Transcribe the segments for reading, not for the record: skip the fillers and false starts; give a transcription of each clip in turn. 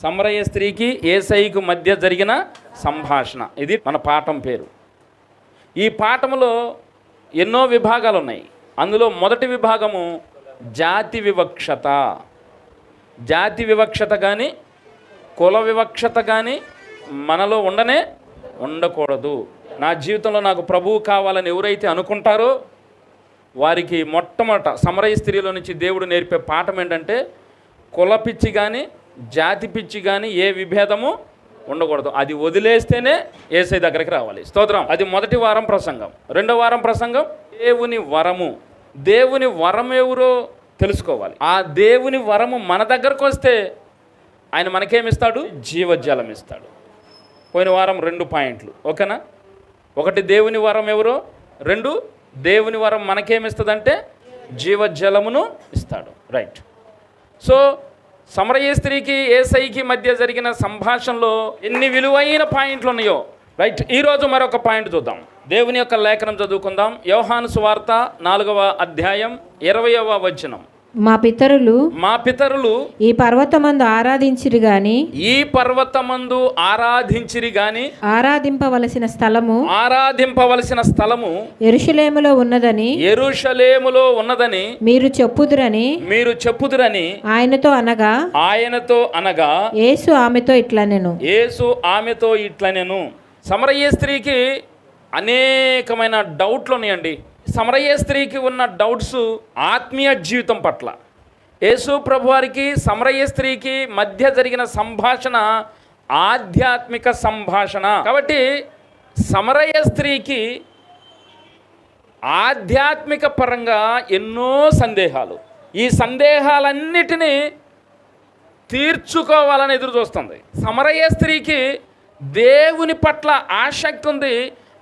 సమరయ స్త్రీకి యేసయ్యకు మధ్య జరిగిన సంభాషణ. ఇది మన పాఠం పేరు. ఈ పాఠములో ఎన్నో విభాగాలు ఉన్నాయి. అందులో మొదటి విభాగము జాతి వివక్షత. జాతి వివక్షత కానీ కుల వివక్షత కానీ మనలో ఉండకూడదు. నా జీవితంలో నాకు ప్రభువు కావాలని ఎవరైతే అనుకుంటారో వారికి మొట్టమొదట సమరయ స్త్రీలో నుంచి దేవుడు నేర్పే పాఠం ఏంటంటే కుల పిచ్చి కానీ జాతి పిచ్చి కానీ ఏ విభేదము ఉండకూడదు. అది వదిలేస్తేనే యేసయ్య దగ్గరికి రావాలి. స్తోత్రం. అది మొదటి వారం ప్రసంగం. రెండో వారం ప్రసంగం దేవుని వరము. దేవుని వరం ఎవరో తెలుసుకోవాలి. ఆ దేవుని వరము మన దగ్గరకు వస్తే ఆయన మనకేమిస్తాడు? జీవజలం ఇస్తాడు. పోయిన వారం 2 పాయింట్లు, ఓకేనా? 1 దేవుని వరం ఎవరో, 2 దేవుని వరం మనకేమిస్తుందంటే జీవజలమును ఇస్తాడు. రైట్. సో సమరయ స్త్రీకి యేసయ్యకి మధ్య జరిగిన సంభాషణలో ఎన్ని విలువైన పాయింట్లు ఉన్నాయో. రైట్. ఈరోజు మరొక పాయింట్ చూద్దాం. దేవుని యొక్క లేఖనం చదువుకుందాం. యోహాను సువార్త 4వ అధ్యాయం 20వ వచనం. మా పితరులు ఈ పర్వతమందు ఆరాధించిరి గాని ఆరాధింపవలసిన స్థలము యెరూషలేములో ఉన్నదని మీరు చెప్పుదురని ఆయనతో అనగా యేసు ఆమెతో ఇట్లనెను. సమరయ స్త్రీకి అనేకమైన డౌట్లు ఉన్నాయండి. సమరయ స్త్రీకి ఉన్న డౌట్స్ ఆత్మీయ జీవితం పట్ల. యేసు ప్రభువారికి సమరయ స్త్రీకి మధ్య జరిగిన సంభాషణ ఆధ్యాత్మిక సంభాషణ. కాబట్టి సమరయ స్త్రీకి ఆధ్యాత్మిక పరంగా ఎన్నో సందేహాలు. ఈ సందేహాలన్నిటినీ తీర్చుకోవాలని ఎదురు చూస్తుంది. సమరయ స్త్రీకి దేవుని పట్ల ఆసక్తి ఉంది.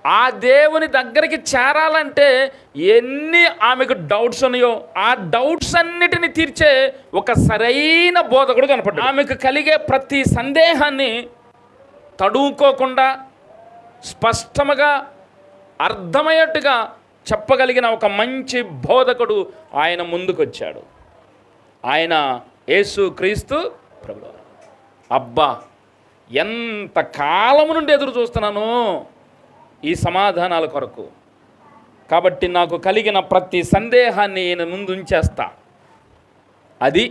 ఆ దేవుని దగ్గరికి చేరాలంటే ఎన్ని ఆమెకు డౌట్స్ ఉన్నాయో ఆ డౌట్స్ అన్నిటిని తీర్చే ఒక సరైన బోధకుడు కనపడ్డాడు. ఆమెకు కలిగే ప్రతి సందేహాన్ని తడువుకోకుండా స్పష్టంగా అర్థమయ్యేట్టుగా చెప్పగలిగిన ఒక మంచి బోధకుడు ఆయన ముందుకొచ్చాడు. ఆయన యేసు క్రీస్తు ప్రభువు. అబ్బా, ఎంత కాలము నుండి ఎదురు చూస్తున్నాను ఈ సమాధానాల కొరకు. కాబట్టి నాకు కలిగిన ప్రతి సందేహాన్ని నేను ముందు ఉంచేస్తా. అది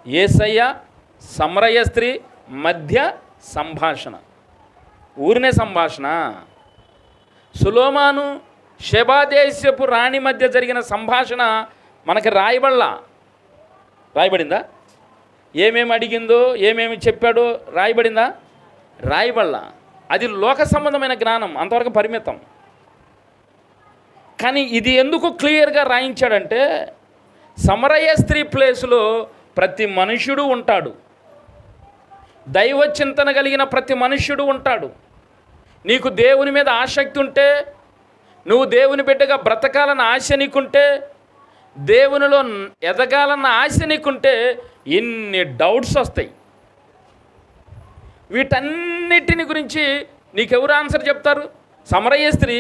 యేసయ్య సమరయ స్త్రీ మధ్య సంభాషణ. ఊరినే సంభాషణ. సులోమాను శెబాదేశపు రాణి మధ్య జరిగిన సంభాషణ మనకి రాయబడిందా? ఏమేమి అడిగిందో ఏమేమి చెప్పాడో రాయబడలా. అది లోక సంబంధమైన జ్ఞానం, అంతవరకు పరిమితం. కానీ ఇది ఎందుకు క్లియర్గా రాయించాడంటే సమరయ స్త్రీ ప్లేసులో ప్రతి మనుష్యుడు ఉంటాడు. దైవ చింతన కలిగిన ప్రతి మనుష్యుడు ఉంటాడు. నీకు దేవుని మీద ఆసక్తి ఉంటే, నువ్వు దేవుని బిడ్డగా బ్రతకాలన్న ఆశ నీకుంటే, దేవునిలో ఎదగాలన్న ఆశ నీకుంటే ఇన్ని డౌట్స్ వస్తాయి. వీటన్నిటిని గురించి నీకెవరు ఆన్సర్ చెప్తారు? సమరయ స్త్రీ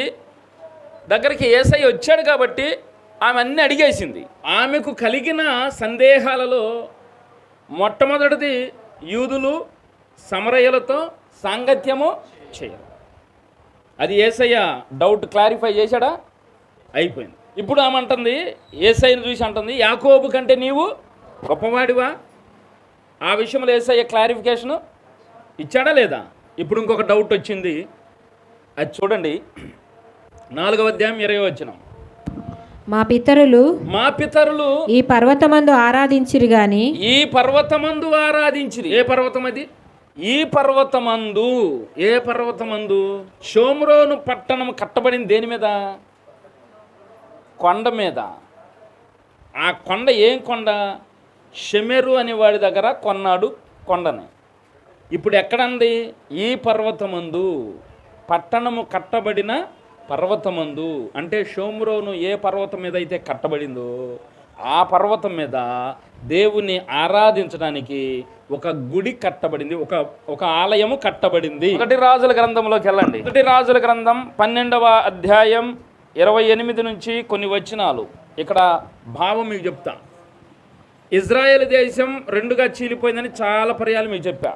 దగ్గరికి యేసయ్య వచ్చాడు కాబట్టి ఆమె అన్నీ అడిగేసింది. ఆమెకు కలిగిన సందేహాలలో మొట్టమొదటిది యూదులు సమరయులతో సాంగత్యము చేయాలి. అది యేసయ్య డౌట్ క్లారిఫై చేశాడా? అయిపోయింది. ఇప్పుడు ఆమె అంటుంది, యేసయ్యను చూసి అంటుంది, యాకోబు కంటే నీవు గొప్పవాడివా? ఆ విషయంలో యేసయ్య క్లారిఫికేషను ఇచ్చాడా లేదా? ఇప్పుడు ఇంకొక డౌట్ వచ్చింది. అది చూడండి, 4వ అధ్యాయం 20వ వచనం. మా పితరులు ఈ పర్వతమందు ఆరాధించిరి గాని ఏ పర్వతం అది? ఈ పర్వతమందు షోమ్రోను పట్టణం కట్టబడింది దేని మీద? కొండ మీద. ఆ కొండ ఏం కొండ? షెమెరు అనే వాడి దగ్గర కొన్నాడు కొండని. ఇప్పుడు ఎక్కడంది? ఈ పర్వతమందు, పట్టణము కట్టబడిన పర్వతమందు. అంటే షోమ్రోను ఏ పర్వతం మీద అయితే కట్టబడిందో ఆ పర్వతం మీద దేవుని ఆరాధించడానికి ఒక గుడి కట్టబడింది, ఒక ఆలయము కట్టబడింది. 1 రాజుల గ్రంథంలోకి వెళ్ళండి. 1 రాజుల గ్రంథం 12వ అధ్యాయం 28 నుంచి కొన్ని వచనాలు. ఇక్కడ భావం మీకు చెప్తా. ఇజ్రాయెల్ దేశం రెండుగా చీలిపోయిందని చాలా పర్యాలు మీకు చెప్పా.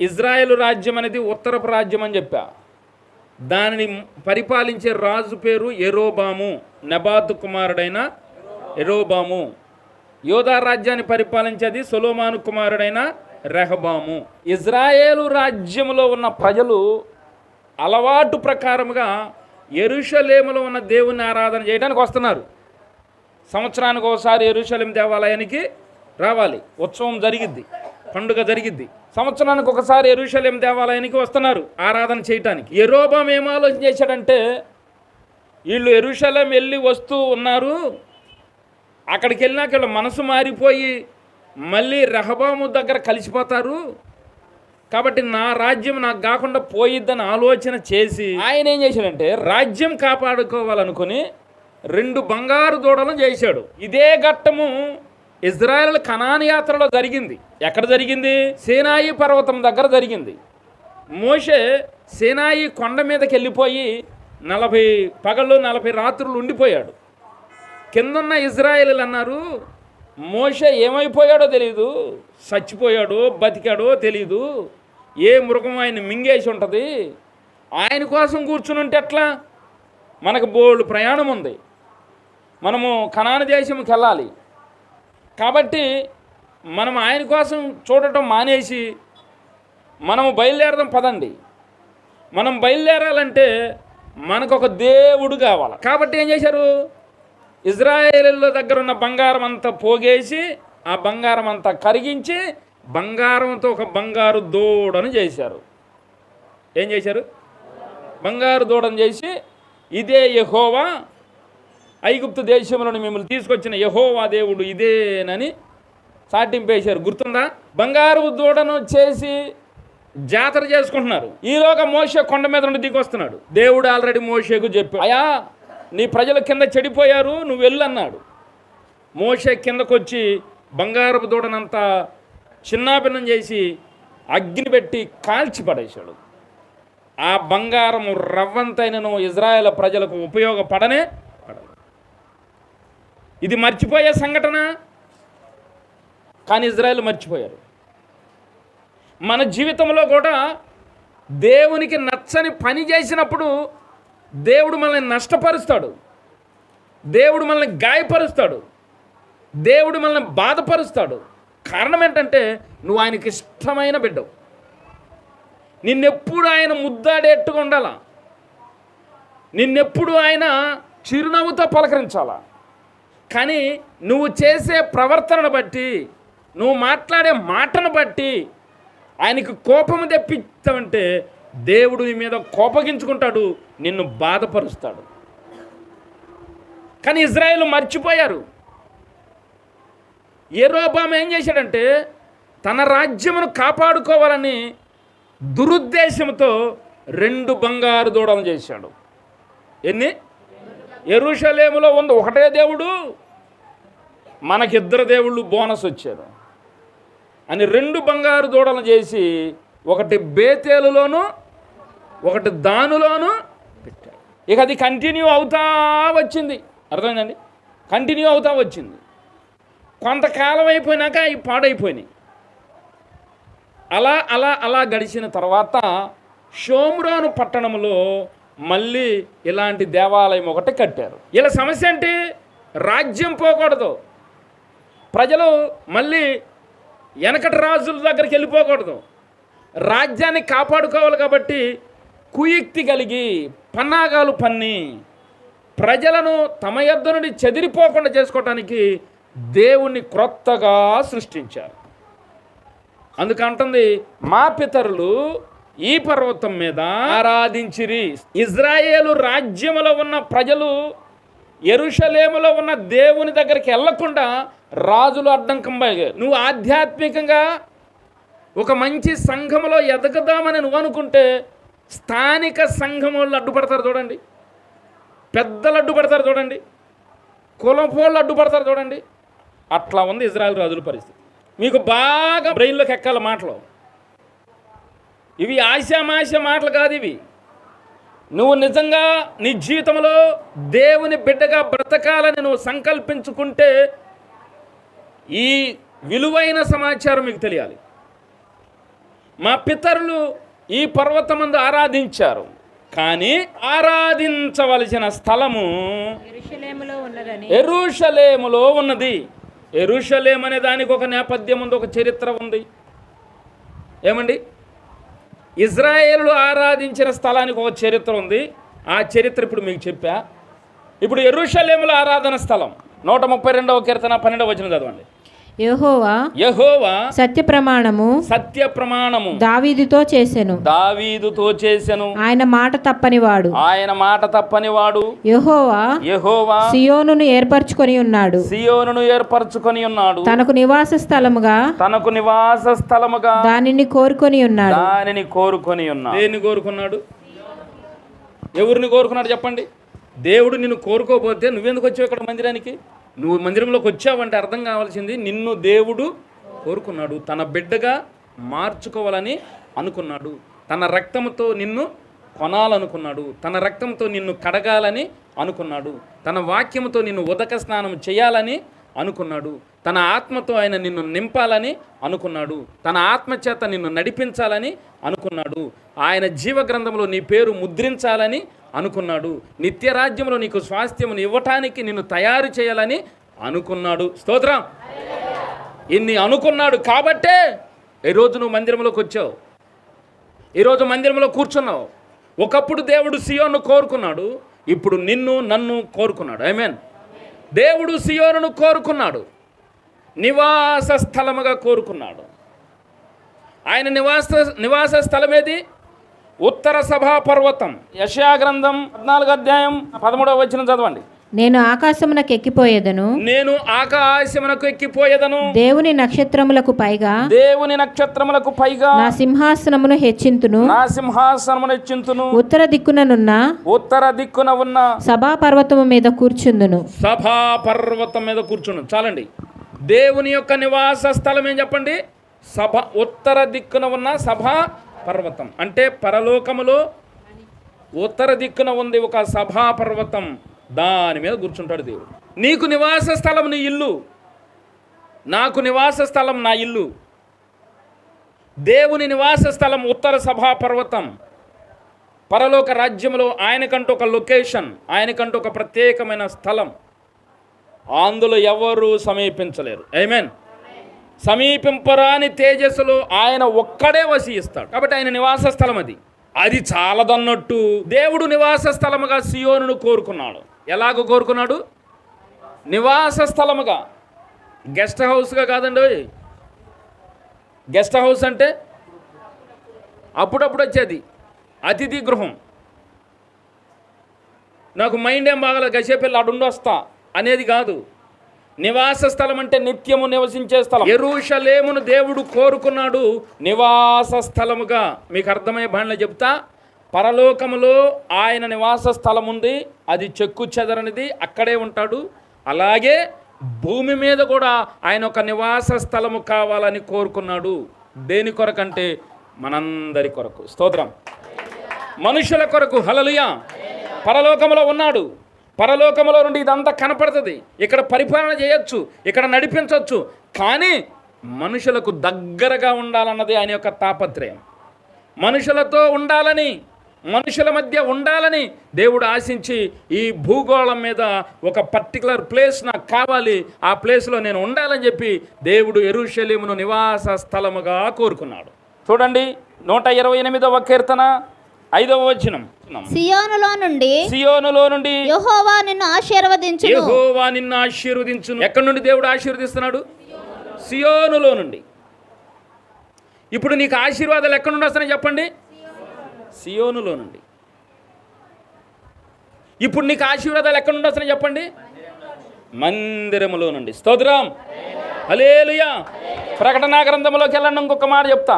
ఇజ్రాయెల్ రాజ్యం అనేది ఉత్తరపు రాజ్యం అని చెప్పా. దానిని పరిపాలించే రాజు పేరు యెరోబాము, నెబాతు కుమారుడైన యెరోబాము. యోధా రాజ్యాన్ని పరిపాలించేది సొలొమోను కుమారుడైన రెహబాము. ఇజ్రాయేలు రాజ్యంలో ఉన్న ప్రజలు అలవాటు ప్రకారముగా యెరూషలేములో ఉన్న దేవుని ఆరాధన చేయడానికి వస్తున్నారు. సంవత్సరానికి ఒకసారి యెరూషలేం దేవాలయానికి రావాలి, ఉత్సవం జరిగిద్ది, పండుగ జరిగిద్ది. సంవత్సరానికి ఒకసారి యెరూషలేం దేవాలయానికి వస్తున్నారు ఆరాధన చేయటానికి. యెరోబాము ఏం ఆలోచన చేశాడంటే, వీళ్ళు యెరూషలేం వెళ్ళి వస్తూ ఉన్నారు, అక్కడికి వెళ్ళినాక వీళ్ళ మనసు మారిపోయి మళ్ళీ రెహబాము దగ్గర కలిసిపోతారు, కాబట్టి నా రాజ్యం నాకు కాకుండా పోయిద్దని ఆలోచన చేసి ఆయన ఏం చేశాడంటే, రాజ్యం కాపాడుకోవాలనుకుని 2 బంగారు దూడలను చేశాడు. ఇదే ఘట్టము ఇజ్రాయెల్ కనాను యాత్రలో జరిగింది. ఎక్కడ జరిగింది? సీనాయి పర్వతం దగ్గర జరిగింది. మోషే సీనాయి కొండ మీదకి వెళ్ళిపోయి 40 పగళ్ళు 40 రాత్రులు ఉండిపోయాడు. కిందున్న ఇజ్రాయేలీలు అన్నారు, మోషే ఏమైపోయాడో తెలియదు, చచ్చిపోయాడో బతికాడో తెలీదు, ఏ మృగం ఆయన మింగేసి ఉంటుంది, ఆయన కోసం కూర్చుని ఉంటే ఎట్లా? మనకు బోల్డు ప్రయాణం ఉంది, మనము కనాను దేశంకి వెళ్ళాలి, కాబట్టి మనం ఆయన కోసం చూడటం మానేసి మనము బయలుదేరదాం పదండి. మనం బయలుదేరాలంటే మనకు ఒక దేవుడు కావాలి. కాబట్టి ఏం చేశారు? ఇజ్రాయేలీల దగ్గర ఉన్న బంగారం అంతా పోగేసి ఆ బంగారం అంతా కరిగించి బంగారంతో ఒక బంగారు దూడను చేశారు. ఏం చేశారు? బంగారు దూడను చేసి, ఇదే యెహోవా, ఐగుప్తు దేశంలోని మిమ్మల్ని తీసుకొచ్చిన యెహోవా దేవుడు ఇదేనని చాటింపేశారు. గుర్తుందా? బంగారు దూడను చేసి జాతర చేసుకుంటున్నారు. ఈలోగా మోషే కొండ మీద నుండి దిగి వస్తున్నాడు. దేవుడు ఆల్రెడీ మోషేకు చెప్పాడు, అయ్యా నీ ప్రజల కింద చెడిపోయారు, నువ్వు వెళ్ళు అన్నాడు. మోషే కిందకొచ్చి బంగారపు దూడనంతా చిన్నాభిన్నం చేసి అగ్ని పెట్టి కాల్చి పడేశాడు. ఆ బంగారము రవ్వంతైనను ఇజ్రాయేల్ ప్రజలకు ఉపయోగపడనే పడదు. ఇది మర్చిపోయే సంఘటన, కానీ ఇజ్రాయేల్ మర్చిపోయారు. మన జీవితంలో కూడా దేవునికి నచ్చని పని చేసినప్పుడు దేవుడు మనల్ని నష్టపరుస్తాడు, దేవుడు మనల్ని గాయపరుస్తాడు, దేవుడు మనల్ని బాధపరుస్తాడు. కారణం ఏంటంటే నువ్వు ఆయనకి ఇష్టమైన బిడ్డవు. నిన్నెప్పుడు ఆయన ముద్దాడేట్టుగా ఉండాలా, నిన్నెప్పుడు ఆయన చిరునవ్వుతో పలకరించాలా. కానీ నువ్వు చేసే ప్రవర్తనను బట్టి, నువ్వు మాట్లాడే మాటను బట్టి ఆయనకు కోపము తెప్పిస్తావంటే దేవుడు నీ మీద కోపగించుకుంటాడు, నిన్ను బాధపరుస్తాడు. కానీ ఇజ్రాయేలు మర్చిపోయారు. యెరోబాము ఏం చేశాడంటే, తన రాజ్యమును కాపాడుకోవాలని దురుద్దేశంతో 2 బంగారు దూడలు చేశాడు. ఎన్ని? యెరూషలేములో ఉంది ఒకటే దేవుడు, మనకిద్దరు దేవుళ్ళు బోనస్ వచ్చారు అని 2 బంగారు దూడలు చేసి ఒకటి బేతేలులోను ఒకటి దానులోను పెట్టాడు. ఇక అది కంటిన్యూ అవుతా వచ్చింది. అర్థమైందండి? కంటిన్యూ అవుతా వచ్చింది. కొంతకాలం అయిపోయినాక అవి పాడైపోయినాయి. అలా అలా అలా గడిచిన తర్వాత షోమ్రోను పట్టణంలో మళ్ళీ ఇలాంటి దేవాలయం ఒకటి కట్టారు. ఇలా సమస్య ఏంటి? రాజ్యం పోకూడదు, ప్రజలు మళ్ళీ వెనకటి రాజుల దగ్గరికి వెళ్ళిపోకూడదు, రాజ్యాన్ని కాపాడుకోవాలి. కాబట్టి కుయుక్తి కలిగి పన్నాగాలు పన్ని ప్రజలను తమ యొద్ద నుండి చెదిరిపోకుండా చేసుకోవటానికి దేవుణ్ణి క్రొత్తగా సృష్టించారు. అందుకంటుంది, మా పితరులు ఈ పర్వతం మీద ఆరాధించిరి. ఇజ్రాయేలు రాజ్యములో ఉన్న ప్రజలు యెరూషలేములో ఉన్న దేవుని దగ్గరికి వెళ్లకుండా రాజులు అడ్డంకం పోయారు. నువ్వు ఆధ్యాత్మికంగా ఒక మంచి సంఘములో ఎదగదామని నువ్వు అనుకుంటే స్థానిక సంఘం వాళ్ళు అడ్డుపడతారు చూడండి, పెద్దలు అడ్డుపడతారు చూడండి, కులపోళ్ళు అడ్డుపడతారు చూడండి. అట్లా ఉంది ఇజ్రాయెల్ రాజుల పరిస్థితి. మీకు బాగా బ్రెయిన్లోకి ఎక్కాల మాటలు. ఇవి ఆశామాష మాటలు కాదు ఇవి. నువ్వు నిజంగా నీ జీవితంలో దేవుని బిడ్డగా బ్రతకాలని నువ్వు సంకల్పించుకుంటే ఈ విలువైన సమాచారం మీకు తెలియాలి. మా పితరులు ఈ పర్వతమందు ఆరాధించారు, కానీ ఆరాధించవలసిన స్థలము యెరూషలేములో ఉన్నదని. యెరూషలేములో ఉన్నది. యెరూషలేం అనే దానికి ఒక నేపథ్యం ఉంది, ఒక చరిత్ర ఉంది. ఏమండి, ఇజ్రాయేలు ఆరాధించిన స్థలానికి ఒక చరిత్ర ఉంది. ఆ చరిత్ర ఇప్పుడు మీకు చెప్పా. ఇప్పుడు యెరూషలేములో ఆరాధన స్థలం 132వ కీర్తన 12వ వచనం చదవండి. యెహోవా సత్య ప్రమాణము దావీదుతో చేసెను. ఆయన మాట తప్పనివాడు. యెహోవా సియోనును ఏర్పరచుకొని ఉన్నాడు. తనకు నివాస స్థలముగా దానిని కోరుకొని ఉన్నాడు. దేన్ని కోరుకున్నాడు? ఎవరిని కోరుకున్నాడు చెప్పండి? దేవుడు నిన్ను కోరుకోకపోతే నువ్వెందుకు వచ్చావు ఇక్కడ మందిరానికి? నువ్వు మందిరంలోకి వచ్చావంటే అర్థం కావాల్సింది, నిన్ను దేవుడు కోరుకున్నాడు, తన బిడ్డగా మార్చుకోవాలని అనుకున్నాడు, తన రక్తంతో నిన్ను కొనాలనుకున్నాడు, తన రక్తంతో నిన్ను కడగాలని అనుకున్నాడు, తన వాక్యంతో నిన్ను ఉదక స్నానం చేయాలని అనుకున్నాడు, తన ఆత్మతో ఆయన నిన్ను నింపాలని అనుకున్నాడు, తన ఆత్మచేత నిన్ను నడిపించాలని అనుకున్నాడు, ఆయన జీవగ్రంథంలో నీ పేరు ముద్రించాలని అనుకున్నాడు, నిత్యరాజ్యంలో నీకు స్వాస్థ్యమును ఇవ్వటానికి నిన్ను తయారు చేయాలని అనుకున్నాడు. స్తోత్రం. ఇన్ని అనుకున్నాడు కాబట్టే ఈరోజు నువ్వు మందిరంలోకి వచ్చావు, ఈరోజు మందిరంలో కూర్చున్నావు. ఒకప్పుడు దేవుడు సియోను కోరుకున్నాడు, ఇప్పుడు నన్ను కోరుకున్నాడు. ఆమేన్. దేవుడు సియోనును కోరుకున్నాడు, నివాస స్థలముగా కోరుకున్నాడు. ఆయన నివాస స్థలం ఏది? ఉత్తర సభా పర్వతం. యెషయా గ్రంథం 14వ అధ్యాయం 13వ వచనం చదవండి. నేను ఆకాశమునకు ఎక్కిపోయేదను. దేవుని నక్షత్రములకు పైగా నా సింహాసనమును హెచ్చింతును. ఉత్తర దిక్కున ఉన్న సభా పర్వతము మీద కూర్చుందును. చాలండి. దేవుని యొక్క నివాస స్థలం ఏం చెప్పండి? ఉత్తర దిక్కున ఉన్న సభా పర్వతం. అంటే పరలోకములో ఉత్తర దిక్కున ఉంది ఒక సభా పర్వతం, దాని మీద కూర్చుంటాడు దేవుడు. నీకు నివాస స్థలం నీ ఇల్లు, నాకు నివాస స్థలం నా ఇల్లు. దేవుని నివాస స్థలం ఉత్తర సభా పర్వతం. పరలోక రాజ్యంలో ఆయనకంటూ ఒక లొకేషన్, ఆయనకంటూ ఒక ప్రత్యేకమైన స్థలం, అందులో ఎవరు సమీపించలేరు. ఆమేన్. సమీపింపరాని తేజస్సులో ఆయన ఒక్కడే వసిస్తాడు. కాబట్టి ఆయన నివాస స్థలం అది చాలదన్నట్టు దేవుడు నివాస స్థలముగా సియోనును కోరుకున్నాడు. ఎలాగో కోరుకున్నాడు? నివాస స్థలముగా, గెస్ట్ హౌస్గా కాదండి. గెస్ట్ హౌస్ అంటే అప్పుడప్పుడు వచ్చేది అతిథి గృహం. నాకు మైండ్ ఏం బాగాలేదు, గసేపెళ్ళి అడుండి వస్తా అనేది కాదు. నివాస స్థలం అంటే నిత్యము నివసించే స్థలం. యెరూషలేమును దేవుడు కోరుకున్నాడు నివాస స్థలముగా. మీకు అర్థమయ్యే భాషలో చెప్తా. పరలోకములో ఆయన నివాస స్థలం ఉంది, అది చెక్కు చెదరనిది, అక్కడే ఉంటాడు. అలాగే భూమి మీద కూడా ఆయన ఒక నివాస స్థలము కావాలని కోరుకున్నాడు. దేని కొరకంటే మనందరి కొరకు. స్తోత్రం. మనుషుల కొరకు. హల్లెలూయా. పరలోకములో ఉన్నాడు. పరలోకములో నుండి ఇదంతా కనపడుతుంది. ఇక్కడ పరిపాలన చేయొచ్చు, ఇక్కడ నడిపించవచ్చు, కానీ మనుషులకు దగ్గరగా ఉండాలన్నది ఆయన యొక్క తాపత్రయం. మనుషులతో ఉండాలని, మనుషుల మధ్య ఉండాలని దేవుడు ఆశించి ఈ భూగోళం మీద ఒక పర్టికులర్ ప్లేస్ నాకు కావాలి, ఆ ప్లేస్లో నేను ఉండాలని చెప్పి దేవుడు యెరూషలేమును నివాస స్థలముగా కోరుకున్నాడు. చూడండి 128వ కీర్తన 5వ వచనం. సియోనులో నుండి యెహోవా నిన్ను ఆశీర్వదించును. ఎక్కడి నుండి దేవుడు ఆశీర్వదిస్తున్నాడు? సియోనులో నుండి. ఇప్పుడు నీకు ఆశీర్వాదాలు ఎక్కడి నుండి వస్తున్నాయి చెప్పండి? సియోనులో నుండి. ఇప్పుడు నీకు ఆశీర్వాదాలు ఎక్కడి నుండి వస్తున్నాయి చెప్పండి? మందిరములో నుండి. స్తోత్రం. హల్లెలూయా. ప్రకటన గ్రంథంలోకి వెళ్ళండి, ఇంకొక మాట చెప్తా.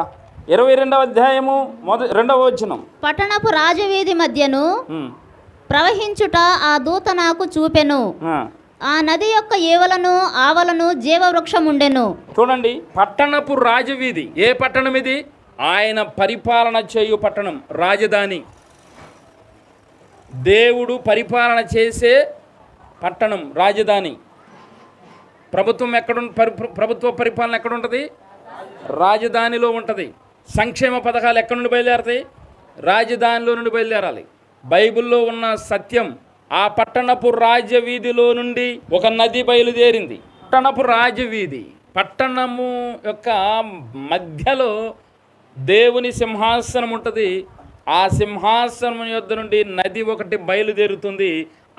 22వ అధ్యాయము 2వ వచనం. పట్టణపు రాజవీధి మధ్యను ప్రవహించుట ఆ దూత నాకు చూపెను. ఆ నది యొక్క ఆవలను జీవవృక్షముండెను. చూడండి, పట్టణపు రాజవీధి. ఏ పట్టణం ఇది? ఆయన పరిపాలన చేయు పట్టణం, రాజధాని. దేవుడు పరిపాలన చేసే పట్టణం, రాజధాని. ప్రభుత్వ పరిపాలన ఎక్కడ ఉంటుంది? రాజధానిలో ఉంటుంది. సంక్షేమ పథకాలు ఎక్కడి నుండి బయలుదేరతాయి? రాజధానిలో నుండి బయలుదేరాలి. బైబిల్లో ఉన్న సత్యం, ఆ పట్టణపు రాజవీధిలో నుండి ఒక నది బయలుదేరింది. పట్టణపు రాజవీధి, పట్టణము యొక్క మధ్యలో దేవుని సింహాసనం ఉంటుంది. ఆ సింహాసనం యొద్ద నుండి నది ఒకటి బయలుదేరుతుంది.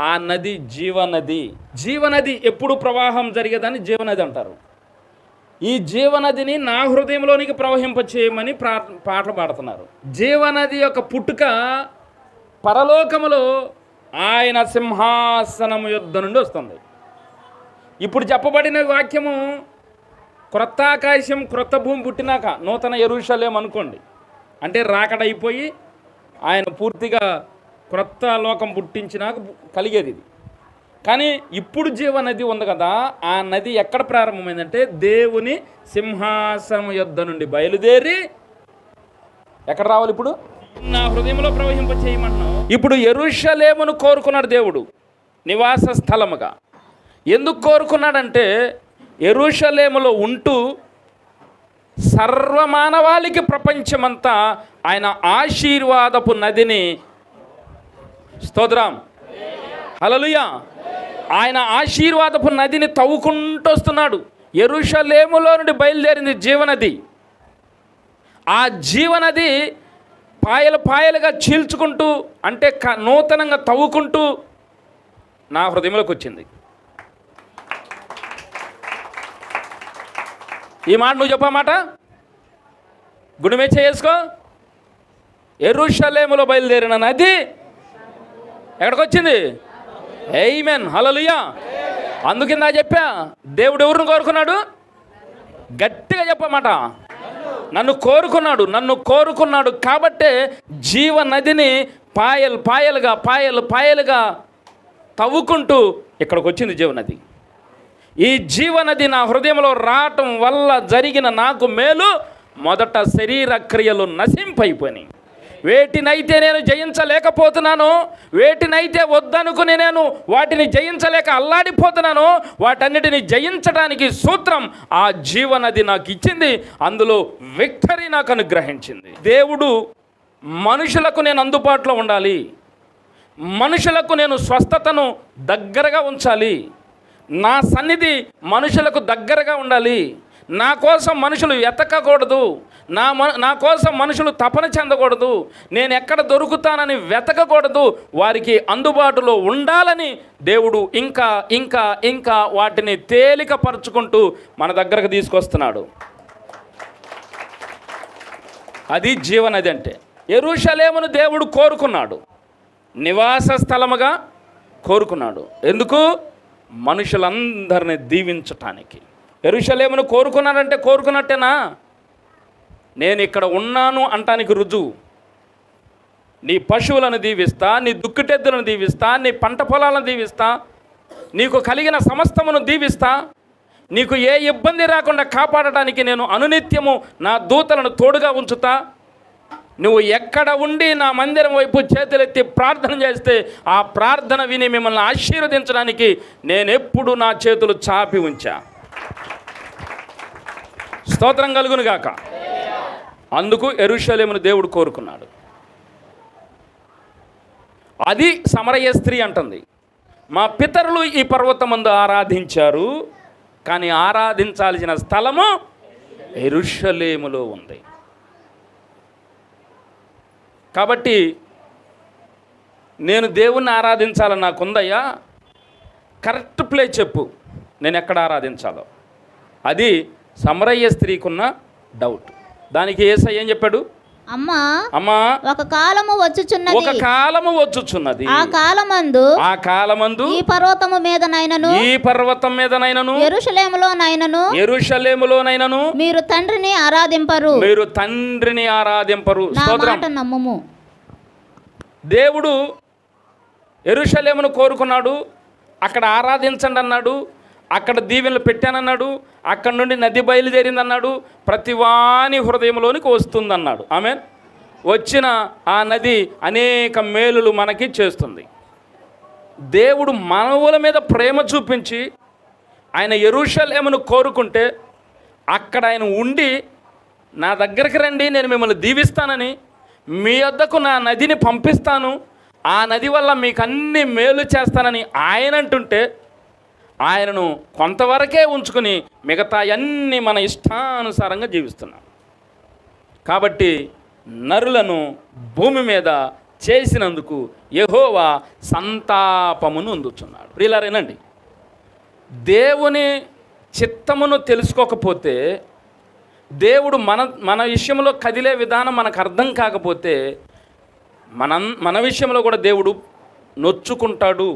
ఆ నది జీవనది. జీవనది ఎప్పుడు ప్రవాహం జరిగేదాన్ని జీవనది అంటారు. ఈ జీవనదిని నా హృదయంలోనికి ప్రవహింపచేయమని పాటలు పాడుతున్నారు. జీవనది యొక్క పుట్టుక పరలోకములో ఆయన సింహాసనము యొద్ద నుండి వస్తుంది. ఇప్పుడు చెప్పబడిన వాక్యము క్రొత్త ఆకాశం క్రొత్త భూమి పుట్టినాక నూతన యెరూషలేము అనుకోండి. అంటే రాకడైపోయి ఆయన పూర్తిగా క్రొత్త లోకం పుట్టించినాక కలిగేది ఇది. కానీ ఇప్పుడు జీవనది ఉంది కదా, ఆ నది ఎక్కడ ప్రారంభమైందంటే దేవుని సింహాసనం యొద్ద నుండి బయలుదేరి ఎక్కడ రావాలి? ఇప్పుడు నా హృదయంలో ప్రవహింప చేయమన్నావు. ఇప్పుడు యెరూషలేమును కోరుకున్నాడు దేవుడు నివాస స్థలముగా. ఎందుకు కోరుకున్నాడంటే యెరూషలేములో ఉంటూ సర్వమానవాళికి ప్రపంచమంతా ఆయన ఆశీర్వాదపు నదిని, స్తోత్రం హల్లెలూయా, ఆయన ఆశీర్వాదపు నదిని తవ్వుకుంటూ వస్తున్నాడు. యెరూషలేములో నుండి బయలుదేరింది జీవనది. ఆ జీవనది పాయలు పాయలుగా చీల్చుకుంటూ, అంటే నూతనంగా తవ్వుకుంటూ నా హృదయంలోకి వచ్చింది. ఈ మాట నువ్వు చెప్పమాట గుడిమే చేసుకో. యెరూషలేములో బయలుదేరిన నది ఎక్కడికి వచ్చింది? ఆమేన్, హల్లెలూయా. అందుకిందా చెప్పా, దేవుడు ఎవరిని కోరుకున్నాడు? గట్టిగా చెప్పమాట, నన్ను కోరుకున్నాడు. కాబట్టే జీవనదిని పాయలుగా తవ్వుకుంటూ ఇక్కడికి వచ్చింది జీవనది. ఈ జీవనది నా హృదయంలో రావటం వల్ల జరిగిన నాకు మేలు, మొదట శరీర క్రియలు నశింపైపోయినాయి. వేటినైతే నేను జయించలేకపోతున్నానో, వేటినైతే వద్దనుకుని నేను వాటిని జయించలేక అల్లాడిపోతున్నానో, వాటన్నిటిని జయించడానికి సూత్రం ఆ జీవనది నాకు ఇచ్చింది. అందులో విక్టరీ నాకు అనుగ్రహించింది. దేవుడు మనుషులకు నేను అందుబాటులో ఉండాలి, మనుషులకు నేను స్వస్థతను దగ్గరగా ఉంచాలి, నా సన్నిధి మనుషులకు దగ్గరగా ఉండాలి, నా కోసం మనుషులు ఎతకకూడదు, నా కోసం మనుషులు తపన చెందకూడదు, నేను ఎక్కడ దొరుకుతానని వెతకకూడదు, వారికి అందుబాటులో ఉండాలని దేవుడు ఇంకా ఇంకా ఇంకా వాటిని తేలికపరుచుకుంటూ మన దగ్గరకు తీసుకొస్తున్నాడు. అది జీవనది అంటే. యెరూషలేమును దేవుడు కోరుకున్నాడు, నివాస స్థలముగా కోరుకున్నాడు. ఎందుకు? మనుషులందరినీ దీవించటానికి. యెరూషలేమును కోరుకున్నాడంటే కోరుకున్నట్టేనా? నేను ఇక్కడ ఉన్నాను అంటానికి రుజువు. నీ పశువులను దీవిస్తా, నీ దుక్కిటెద్దులను దీవిస్తా, నీ పంట పొలాలను దీవిస్తా, నీకు కలిగిన సమస్తమును దీవిస్తా, నీకు ఏ ఇబ్బంది రాకుండా కాపాడటానికి నేను అనునిత్యము నా దూతలను తోడుగా ఉంచుతా. నువ్వు ఎక్కడ ఉండి నా మందిరం వైపు చేతులెత్తి ప్రార్థన చేస్తే ఆ ప్రార్థన విని మిమ్మల్ని ఆశీర్వదించడానికి నేనెప్పుడు నా చేతులు చాపి ఉంచా. స్తోత్రం కలుగును గాక. అందుకు యెరూషలేమును దేవుడు కోరుకున్నాడు. అది సమరయ స్త్రీ అంటుంది, మా పితరులు ఈ పర్వతమందు ఆరాధించారు, కానీ ఆరాధించాల్సిన స్థలము యెరూషలేములో ఉంది. కాబట్టి నేను దేవుణ్ణి ఆరాధించాలని నాకుందయ్యా, కరెక్ట్ ప్లేస్ చెప్పు, నేను ఎక్కడ ఆరాధించాలో. అది సమరయ్య స్త్రీకున్న డౌట్. దానికి యేసయ్య ఏం చెప్పాడు? అమ్మా ఒక కాలము వచ్చుచున్నది, ఆ కాలమందు ఈ పర్వతము మీదనైనను యెరూషలేములోనైనను మీరు తండ్రిని ఆరాధింపరు. స్తోత్రం. నమ్ముము. దేవుడు యెరూషలేమును కోరుకున్నాడు, అక్కడ ఆరాధించండి అన్నాడు, అక్కడ దీవెనలు పెట్టానన్నాడు, అక్కడ నుండి నది బయలుదేరిందన్నాడు, ప్రతివాని హృదయంలోనికి వస్తుందన్నాడు. ఆమేన్. వచ్చిన ఆ నది అనేక మేలులు మనకి చేస్తుంది. దేవుడు మానవుల మీద ప్రేమ చూపించి ఆయన యెరూషలేమును కోరుకుంటే అక్కడ ఆయన ఉండి నా దగ్గరికి రండి, నేను మిమ్మల్ని దీవిస్తానని, మీ వద్దకు నా నదిని పంపిస్తాను, ఆ నది వల్ల మీకు అన్ని మేలు చేస్తానని ఆయన అంటుంటే ఆయనను కొంతవరకే ఉంచుకుని మిగతా అన్నీ మన ఇష్టానుసారంగా జీవిస్తున్నాం. కాబట్టి నరులను భూమి మీద చేసినందుకు యెహోవా సంతాపమును అందుచున్నాడు. ప్రియులారేనండి, దేవుని చిత్తమును తెలుసుకోకపోతే, దేవుడు మన విషయంలో కదిలే విధానం మనకు అర్థం కాకపోతే మన విషయంలో కూడా దేవుడు నొచ్చుకుంటాడు.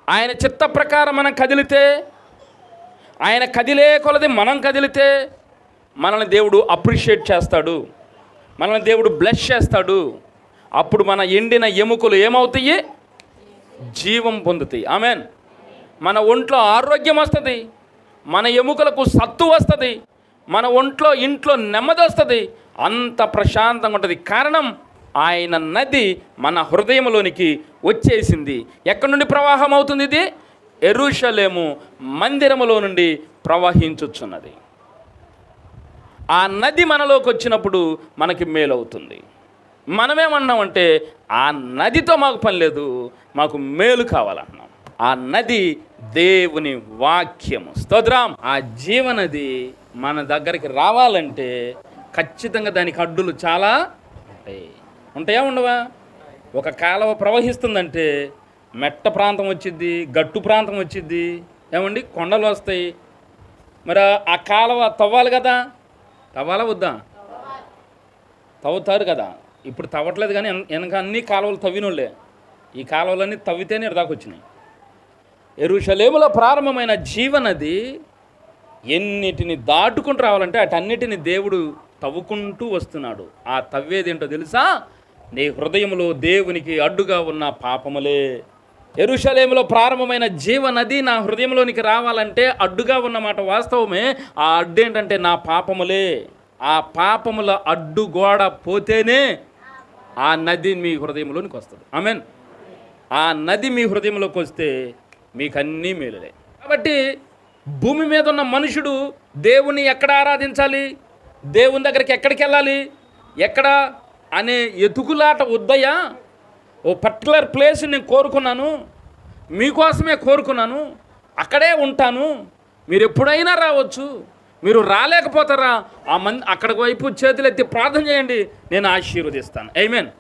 ఆయన చిత్త ప్రకారం మనం కదిలితే, ఆయన కదిలే కొలది మనం కదిలితే మనల్ని దేవుడు అప్రిషియేట్ చేస్తాడు, మనల్ని దేవుడు బ్లెస్ చేస్తాడు. అప్పుడు మన ఎండిన ఎముకలు ఏమవుతాయి? జీవం పొందుతాయి. ఆమెన్. మన ఒంట్లో ఆరోగ్యం వస్తుంది, మన ఎముకలకు సత్తు వస్తుంది, మన ఇంట్లో నెమ్మది వస్తుంది, అంత ప్రశాంతంగా ఉంటుంది. కారణం ఆయన నది మన హృదయంలోనికి వచ్చేసింది. ఎక్కడి నుండి ప్రవాహం అవుతుంది? ఇది యెరూషలేము మందిరములో నుండి ప్రవహించుచున్నది. ఆ నది మనలోకి వచ్చినప్పుడు మనకి మేలవుతుంది. మనమేమన్నామంటే ఆ నదితో మాకు పని లేదు, మాకు మేలు కావాలన్నాం. ఆ నది దేవుని వాక్యము. స్తోత్రం. ఆ జీవనది మన దగ్గరికి రావాలంటే ఖచ్చితంగా దానికి అడ్డులు చాలా ఉంటాయా ఉండవా? ఒక కాలువ ప్రవహిస్తుందంటే మెట్ట ప్రాంతం వచ్చిద్ది, గట్టు ప్రాంతం వచ్చిద్ది, ఏమండి కొండలు వస్తాయి. మరి ఆ కాలువ తవ్వాలి కదా, తవ్వాలా వద్దా? తవ్వుతారు కదా. ఇప్పుడు తవ్వట్లేదు కానీ వెనక అన్ని కాలువలు తవ్వినోళ్ళే. ఈ కాలువలన్నీ తవ్వితేనే దాకా వచ్చినాయి. యెరూషలేములో ప్రారంభమైన జీవనది ఎన్నిటిని దాటుకుంటూ రావాలంటే అటన్నిటిని దేవుడు తవ్వుకుంటూ వస్తున్నాడు. ఆ తవ్వేదేంటో తెలుసా? నీ హృదయంలో దేవునికి అడ్డుగా ఉన్న పాపములే. యెరూషలేములో ప్రారంభమైన జీవనది నా హృదయంలోనికి రావాలంటే అడ్డుగా ఉన్నమాట వాస్తవమే. ఆ అడ్డు ఏంటంటే నా పాపములే. ఆ పాపముల అడ్డు గోడ పోతేనే ఆ నది మీ హృదయంలోనికి వస్తుంది. ఆమెన్. ఆ నది మీ హృదయంలోకి వస్తే మీకు అన్నీ మేలులే. కాబట్టి భూమి మీద ఉన్న మనుషుడు దేవుని ఎక్కడ ఆరాధించాలి, దేవుని దగ్గరికి ఎక్కడికి వెళ్ళాలి, ఎక్కడ అనే ఎతుకులాట వద్దయ్యా. ఓ పర్టికులర్ ప్లేస్ నేను కోరుకున్నాను, మీకోసమే కోరుకున్నాను, అక్కడే ఉంటాను, మీరు ఎప్పుడైనా రావచ్చు, మీరు రాలేకపోతారా? అక్కడికి వైపు చేతులెత్తి ప్రార్థన చేయండి, నేను ఆశీర్వదిస్తాను. ఆమేన్.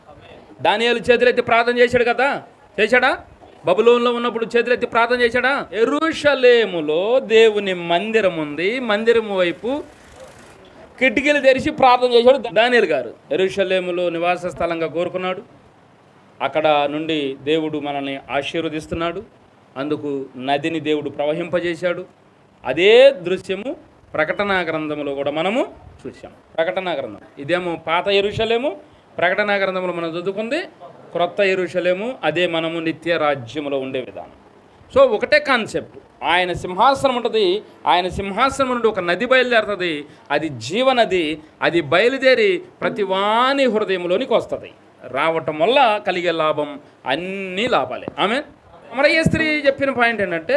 దానియేలు చేతులెత్తి ప్రార్థన చేశాడు కదా, చేశాడా? బబులోనులో ఉన్నప్పుడు చేతులెత్తి ప్రార్థన చేశాడా? యెరూషలేములో దేవుని మందిరం ఉంది, మందిరం వైపు కిటికీలు తెరిచి ప్రార్థన చేశాడు దానియేలు గారు. యెరూషలేములో నివాస స్థలంగా కోరుకున్నాడు. అక్కడ నుండి దేవుడు మనల్ని ఆశీర్వదిస్తున్నాడు. అందుకు నదిని దేవుడు ప్రవహింపజేశాడు. అదే దృశ్యము ప్రకటనా గ్రంథంలో కూడా మనము చూసాం. ప్రకటనా గ్రంథం ఇదేమో పాత యెరూషలేము, ప్రకటనా గ్రంథంలో మనం చదువుకుంది క్రొత్త యెరూషలేము. అదే మనము నిత్య రాజ్యములో ఉండే విధానం. సో ఒకటే కాన్సెప్ట్. ఆయన సింహాసనం ఉంటుంది, ఆయన సింహాసనం నుండి ఒక నది బయలుదేరుతుంది. అది జీవనది. అది బయలుదేరి ప్రతి వాని హృదయంలోనికి వస్తుంది. రావటం వల్ల కలిగే లాభం అన్నీ లాభాలే. ఆమె అమరయ్య స్త్రీ చెప్పిన పాయింట్ ఏంటంటే,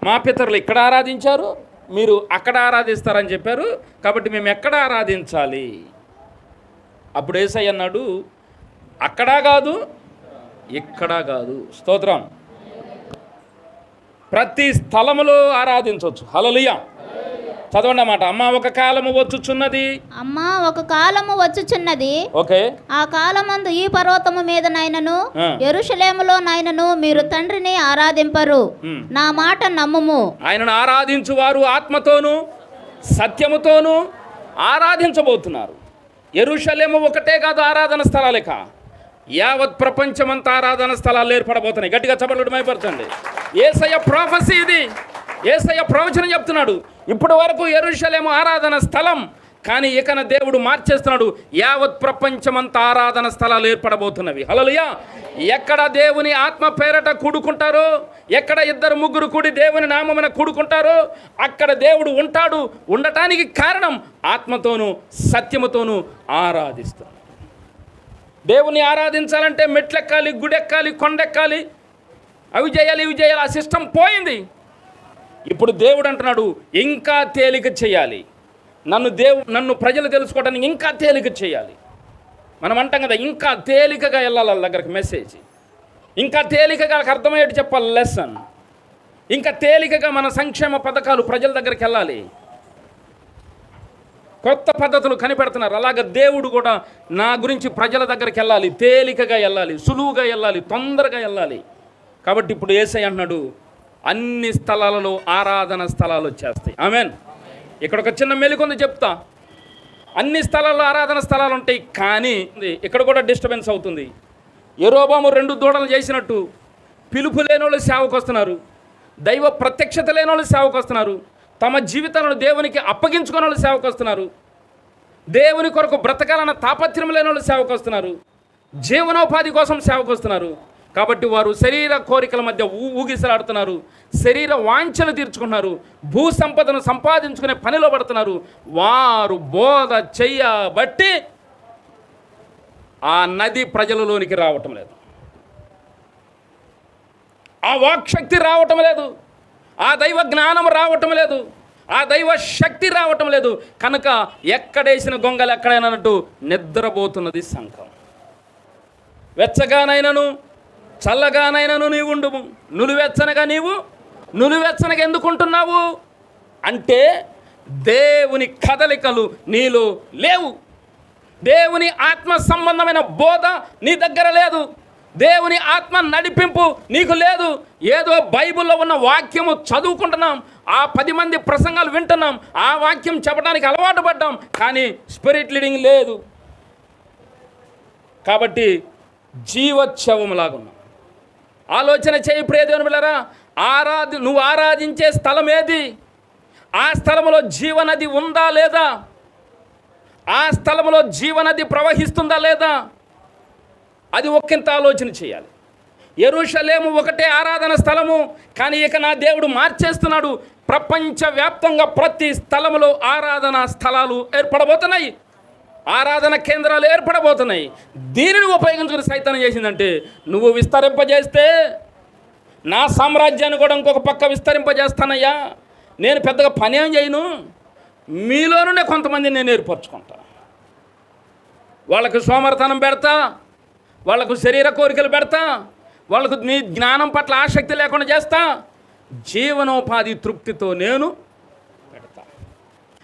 మా పితరులు ఇక్కడ ఆరాధించారు, మీరు అక్కడ ఆరాధిస్తారని చెప్పారు, కాబట్టి మేము ఎక్కడ ఆరాధించాలి? అప్పుడు యేసయ్య అన్నాడు, అక్కడా కాదు ఇక్కడా కాదు. స్తోత్రం. ప్రతి స్థలములో ఆరాధించవచ్చు. హల్లెలూయా. చదవండి అన్నమాట. అమ్మ ఒక కాలము వచ్చుచున్నది, అమ్మా ఒక కాలము వచ్చుచున్నది, ఓకే, ఆ కాలమందు ఈ పర్వతము మీద నైనను యెరూషలేములో నైనను మీరు తండ్రిని ఆరాధింపరు. నా మాట నమ్ముము. ఆయనను ఆరాధించు వారు ఆత్మతోనూ సత్యముతోనూ ఆరాధించబోతున్నారు. యెరూషలేము ఒకటే కాదు ఆరాధన స్థలాలేక, యావత్ ప్రపంచమంతా ఆరాధన స్థలాలు ఏర్పడబోతున్నాయి. గట్టిగా చప్పట్లు మైపరచండి. యేసయ్య ప్రాఫెసీ ఇది. యేసయ్య ప్రవచనం చెప్తున్నాడు. ఇప్పటి వరకు యెరూషలేము ఆరాధన స్థలం, కానీ ఇకన దేవుడు మార్చేస్తున్నాడు. యావత్ ప్రపంచమంతా ఆరాధన స్థలాలు ఏర్పడబోతున్నవి. హల్లెలూయా. ఎక్కడ దేవుని ఆత్మ పేరట కూడుకుంటారో, ఎక్కడ ఇద్దరు ముగ్గురు కూడి దేవుని నామమున కూడుకుంటారో అక్కడ దేవుడు ఉంటాడు. ఉండటానికి కారణం ఆత్మతోనూ సత్యముతోనూ ఆరాధిస్తాడు. దేవుని ఆరాధించాలంటే మెట్లెక్కాలి, గుడెక్కాలి, కొండెక్కాలి, అవి చేయాలి, ఇవి చేయాలి. ఆ సిస్టమ్ పోయింది. ఇప్పుడు దేవుడు అంటున్నాడు ఇంకా తేలిక చేయాలి, నన్ను ప్రజలు తెలుసుకోవడానికి ఇంకా తేలిక చేయాలి. మనం అంటాం కదా, ఇంకా తేలికగా వెళ్ళాలి వాళ్ళ దగ్గరికి మెసేజ్, ఇంకా తేలికగా వాళ్ళకి అర్థమయ్యేట్టు చెప్పాలి లెసన్, ఇంకా తేలికగా మన సంక్షేమ పథకాలు ప్రజల దగ్గరికి వెళ్ళాలి. కొత్త పద్ధతులు కనిపెడుతున్నారు. అలాగే దేవుడు కూడా నా గురించి ప్రజల దగ్గరికి వెళ్ళాలి, తేలికగా వెళ్ళాలి, సులువుగా వెళ్ళాలి, తొందరగా వెళ్ళాలి. కాబట్టి ఇప్పుడు యేసయ్య అంటున్నాడు అన్ని స్థలాలలో ఆరాధన స్థలాలు వచ్చేస్తాయి. ఆమెన్. ఇక్కడ ఒక చిన్న మెలికొంది చెప్తా. అన్ని స్థలాల్లో ఆరాధన స్థలాలు ఉంటాయి, కానీ ఇక్కడ కూడా డిస్టర్బెన్స్ అవుతుంది. యెరోబాము 2 దూడలు చేసినట్టు పిలుపు లేని వాళ్ళు సేవకు వస్తున్నారు, దైవ ప్రత్యక్షత లేని వాళ్ళు సేవకు వస్తున్నారు, తమ జీవితాలను దేవునికి అప్పగించుకునే వాళ్ళు సేవకు వస్తున్నారు, దేవుని కొరకు బ్రతకాలన్న తాపత్రయం లేని వాళ్ళు సేవకు వస్తున్నారు, జీవనోపాధి కోసం సేవకు వస్తున్నారు. కాబట్టి వారు శరీర కోరికల మధ్య ఊగిసలాడుతున్నారు, శరీర వాంఛలు తీర్చుకుంటున్నారు, భూ సంపదను సంపాదించుకునే పనిలో పడుతున్నారు. వారు బోధ చెయ్యబట్టి ఆ నది ప్రజలలోనికి రావటం లేదు, ఆ వాక్శక్తి రావటం లేదు, ఆ దైవ జ్ఞానం రావటం లేదు, ఆ దైవ శక్తి రావటం లేదు. కనుక ఎక్కడేసిన గొంగలు ఎక్కడైనట్టు నిద్రపోతున్నది సంఘం. వెచ్చగానైనను చల్లగానైనను నీవు ఉండుము, నులివెచ్చనగా నులివెచ్చనగా ఎందుకుంటున్నావు అంటే దేవుని కదలికలు నీలో లేవు, దేవుని ఆత్మ సంబంధమైన బోధ నీ దగ్గర లేదు, దేవుని ఆత్మ నడిపింపు నీకు లేదు. ఏదో బైబిల్లో ఉన్న వాక్యము చదువుకుంటున్నాం, ఆ 10 మంది ప్రసంగాలు వింటున్నాం, ఆ వాక్యం చెప్పడానికి అలవాటు పడ్డాం, కానీ స్పిరిట్ లీడింగ్ లేదు. కాబట్టి జీవోత్సవంలాగున్నాం. ఆలోచన చేయి ప్రియదేవుని బిడ్డలారా, నువ్వు ఆరాధించే స్థలం ఏది? ఆ స్థలంలో జీవనది ఉందా లేదా? ఆ స్థలంలో జీవనది ప్రవహిస్తుందా లేదా? అది ఒకంత ఆలోచన చేయాలి. యెరూషలేము ఒకటే ఆరాధన స్థలము, కానీ ఇక నా దేవుడు మార్చేస్తున్నాడు. ప్రపంచవ్యాప్తంగా ప్రతి స్థలంలో ఆరాధన స్థలాలు ఏర్పడబోతున్నాయి, ఆరాధన కేంద్రాలు ఏర్పడబోతున్నాయి. దీనిని ఉపయోగించుకుని సైతానం చేసిందంటే, నువ్వు విస్తరింపజేస్తే నా సామ్రాజ్యాన్ని కూడా ఇంకొక పక్క విస్తరింపజేస్తానయ్యా, నేను పెద్దగా పని ఏం చేయను, మీలోనే కొంతమంది నేను ఏర్పరచుకుంటా, వాళ్ళకు సోమరతనం పెడతా, వాళ్ళకు శరీర కోరికలు పెడతా, వాళ్ళకు నీ జ్ఞానం పట్ల ఆసక్తి లేకుండా చేస్తా, జీవనోపాధి తృప్తితో నేను పెడతా.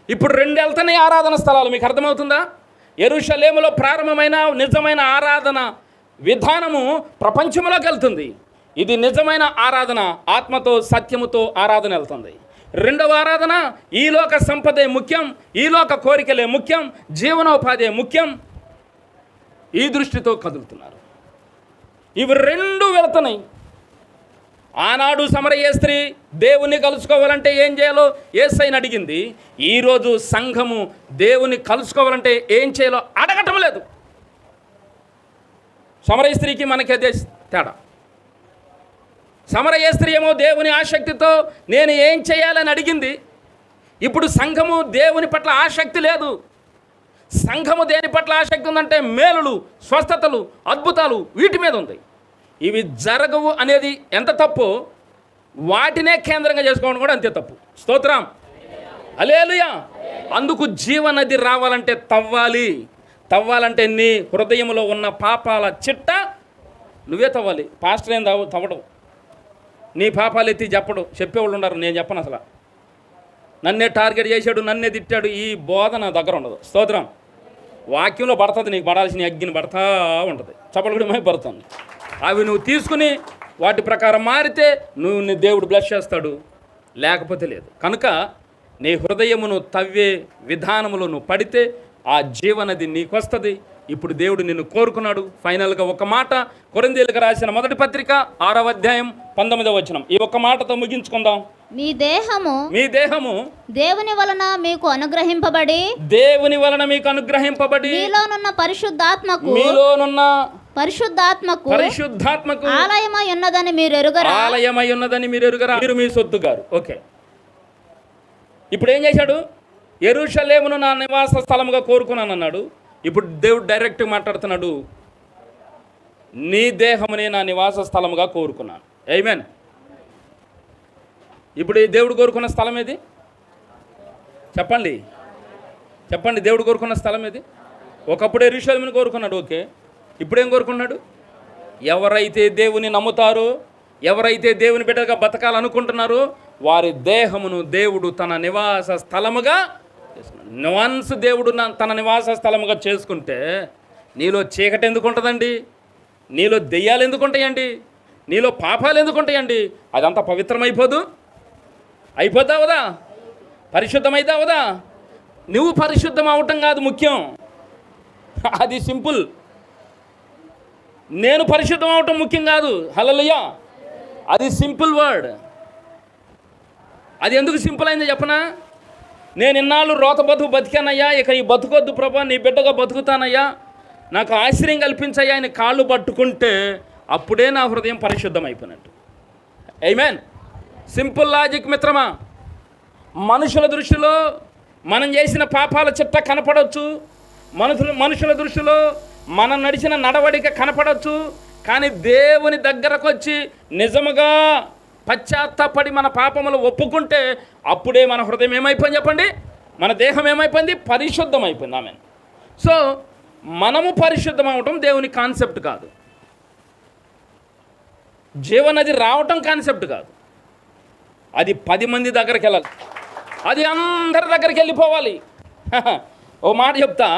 ఇప్పుడు 2 వెళ్తున్నాయి ఆరాధన స్థలాలు. మీకు అర్థమవుతుందా? యెరూషలేములో ప్రారంభమైన నిజమైన ఆరాధన విధానము ప్రపంచంలోకి వెళ్తుంది. ఇది నిజమైన ఆరాధన, ఆత్మతో సత్యముతో ఆరాధన వెళ్తుంది. 2వ ఆరాధన ఈ లోక సంపదే ముఖ్యం, ఈ లోక కోరికలే ముఖ్యం, జీవనోపాధే ముఖ్యం. ఈ దృష్టితో కదులుతున్నారు. ఇవి 2 వెళుతున్నాయి. ఆనాడు సమరయ స్త్రీ దేవుని కలుసుకోవాలంటే ఏం చేయాలో యేసయ్యని అడిగింది. ఈరోజు సంఘము దేవుని కలుసుకోవాలంటే ఏం చేయాలో అడగటం లేదు. సమరయ స్త్రీకి మనకి అదే తేడా. సమరయ స్త్రీ ఏమో దేవుని ఆసక్తితో నేను ఏం చేయాలని అడిగింది. ఇప్పుడు సంఘము దేవుని పట్ల ఆసక్తి లేదు. సంఘము దేని పట్ల ఆసక్తి ఉందంటే మేలులు, స్వస్థతలు, అద్భుతాలు, వీటి మీద ఉంది. ఇవి జరగవు అనేది ఎంత తప్పు, వాటినే కేంద్రంగా చేసుకోవడం కూడా అంతే తప్పు. స్తోత్రం, హల్లెలూయా. అందుకు జీవనది రావాలంటే తవ్వాలంటే నీ హృదయంలో ఉన్న పాపాల చిట్ట నువ్వే తవ్వాలి. పాస్టర్ ఏం తవ్వడం, నీ పాపాలు ఎత్తి చెప్పేవాళ్ళు ఉండరు. నేను చెప్పను అసలు. నన్నే టార్గెట్ చేశాడు, నన్నే తిట్టాడు, ఈ బోధ నా దగ్గర ఉండదు. స్తోత్రం. వాక్యంలో పడుతుంది, నీకు పడాల్సిన అగ్గిని పడతా ఉంటుంది, చప్పలు కూడా పడుతుంది. అవి నువ్వు తీసుకుని వాటి ప్రకారం మారితే నీ దేవుడు బ్లెస్ చేస్తాడు, లేకపోతే లేదు. కనుక నీ హృదయమును తవ్వే విధానములో నువ్వు పడితే ఆ జీవనది నీకు వస్తుంది. ఇప్పుడు దేవుడు నిన్ను కోరుకున్నాడు. ఫైనల్గా ఒక మాట, కొరింథీయులకు రాసిన 1వ పత్రిక 6వ అధ్యాయం 19వ వచనం. ఈ ఒక్క మాటతో ముగించుకుందాం. మీ దేహము దేవుని వలన మీకు అనుగ్రహింపబడి మీలోనున్న పరిశుద్ధాత్మకు ఆలయమై ఉన్నదని మీరు ఎరుగరా. మీరు మీ సొత్తు గారు. ఓకే, ఇప్పుడు ఏం చేశాడు? యెరూషలేమును నా నివాస స్థలముగా కోరుకున్నాను అన్నాడు. ఇప్పుడు దేవుడు డైరెక్ట్ మాట్లాడుతున్నాడు, నీ దేహమునే నా నివాస స్థలముగా కోరుకున్నాను. ఆమేన్. ఇప్పుడు ఈ దేవుడు కోరుకున్న స్థలం ఏది? చెప్పండి చెప్పండి, దేవుడు కోరుకున్న స్థలం ఏది? ఒకప్పుడు యెరూషలేమును కోరుకున్నాడు, ఓకే. ఇప్పుడేం కోరుకున్నాడు? ఎవరైతే దేవుని నమ్ముతారో, ఎవరైతే దేవుని బిడ్డగా బతకాలనుకుంటున్నారో వారి దేహమును దేవుడు తన నివాస స్థలముగా చేసుకున్నాడు. వన్స్ దేవుడు తన నివాస స్థలముగా చేసుకుంటే నీలో చీకటి ఎందుకు ఉంటుందండి? నీలో దెయ్యాలు ఎందుకు ఉంటాయండి? నీలో పాపాలు ఎందుకు ఉంటాయండి? అదంతా పవిత్రమైపోదు? అయిపోద్దా అవదా? పరిశుద్ధమైతే అవదా? నువ్వు పరిశుద్ధం అవటం కాదు ముఖ్యం, అది సింపుల్. నేను పరిశుద్ధం అవటం ముఖ్యం కాదు. హల్లెలూయా, అది సింపుల్ వర్డ్. అది ఎందుకు సింపుల్ అయిందో చెప్పనా? నేను ఇన్నాళ్ళు రోత బతుకు బతికానయ్యా, ఇక ఈ బతుకొద్దు ప్రభా, నీ బిడ్డగా బతుకుతానయ్యా, నాకు ఆశ్రయం కల్పించయ్యా అని కాళ్ళు పట్టుకుంటే అప్పుడే నా హృదయం పరిశుద్ధం అయిపోయినట్టు. ఆమేన్. సింపుల్ లాజిక్ మిత్రమా. మనుషుల దృష్టిలో మనం చేసిన పాపాల చిట్ట కనపడవచ్చు, మనుషుల దృష్టిలో మనం నడిచిన నడవడిక కనపడవచ్చు, కానీ దేవుని దగ్గరకు వచ్చి నిజముగా పశ్చాత్తాపడి మన పాపములు ఒప్పుకుంటే అప్పుడే మన హృదయం ఏమైపోయింది చెప్పండి? మన దేహం ఏమైపోయింది? పరిశుద్ధం అయిపోయింది. ఆమేన్. సో మనము పరిశుద్ధం అవటం దేవుని కాన్సెప్ట్ కాదు, జీవనది రావటం కాన్సెప్ట్ కాదు. అది 10 మంది దగ్గరికి వెళ్ళాలి, అది అందరి దగ్గరికి వెళ్ళిపోవాలి. ఓ మాట చెప్తా,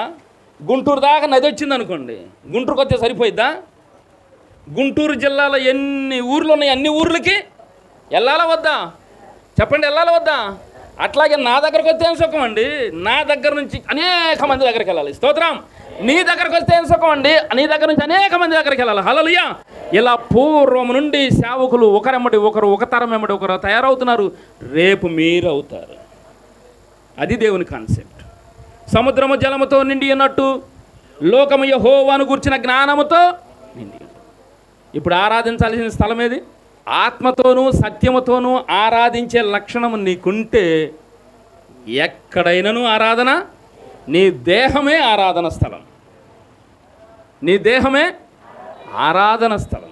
గుంటూరు దాకా నది వచ్చింది అనుకోండి, గుంటూరుకి వస్తే సరిపోయిద్దా? గుంటూరు జిల్లాలో ఎన్ని ఊర్లు ఉన్నాయి, అన్ని ఊర్లకి వెళ్ళాలా వద్దా? చెప్పండి, వెళ్ళాలా వద్దా? అట్లాగే నా దగ్గరకు వస్తే ఏం సుఖం అండి? నా దగ్గర నుంచి అనేక మంది దగ్గరికి వెళ్ళాలి. స్తోత్రం. నీ దగ్గరకు వస్తే ఏం సుఖం అండి? నీ దగ్గర నుంచి అనేక మంది దగ్గరికి వెళ్ళాలి. హల్లెలూయా. ఇలా పూర్వం నుండి సేవకులు ఒకరెమ్మడి ఒకరు, ఒక తరం ఎమ్మడి ఒకరు తయారవుతున్నారు. రేపు మీరు అవుతారు. అది దేవుని కాన్సెప్ట్. సముద్రము జలముతో నిండి ఉన్నట్టు లోకము యెహోవాను గూర్చిన జ్ఞానముతో నిండి. ఇప్పుడు ఆరాధించాల్సిన స్థలం ఏది? ఆత్మతోనూ సత్యముతోనూ ఆరాధించే లక్షణము నీకుంటే ఎక్కడైనాను ఆరాధన, నీ దేహమే ఆరాధన స్థలం. నీ దేహమే ఆరాధన స్థలం.